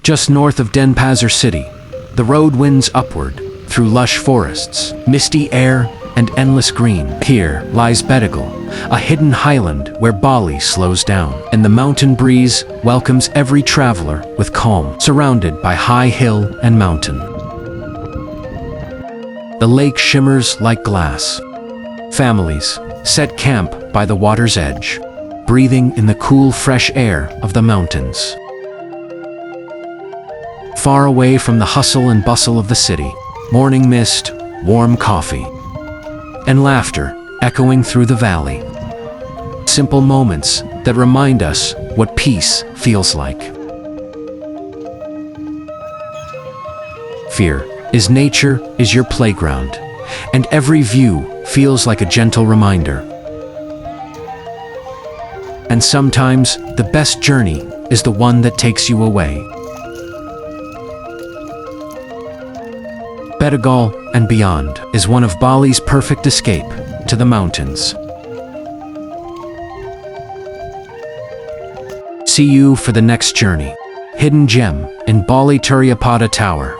Just north of Denpasar city, the road winds upward through lush forests, misty air, and endless green. Here lies Bedugul, a hidden highland where Bali slows down, and the mountain breeze welcomes every traveler with calm, surrounded by high hill and mountain. The lake shimmers like glass. Families set camp by the water's edge, breathing in the cool, fresh air of the mountains. Far away from the hustle and bustle of the city, morning mist, warm coffee, and laughter echoing through the valley. Simple moments that remind us what peace feels like. Fear is nature is your playground, and every view feels like a gentle reminder. And sometimes the best journey is the one that takes you away. Bedugul and Beyond is one of Bali's perfect escape to the mountains. See you for the next journey. Hidden gem in Bali Turiapada Tower.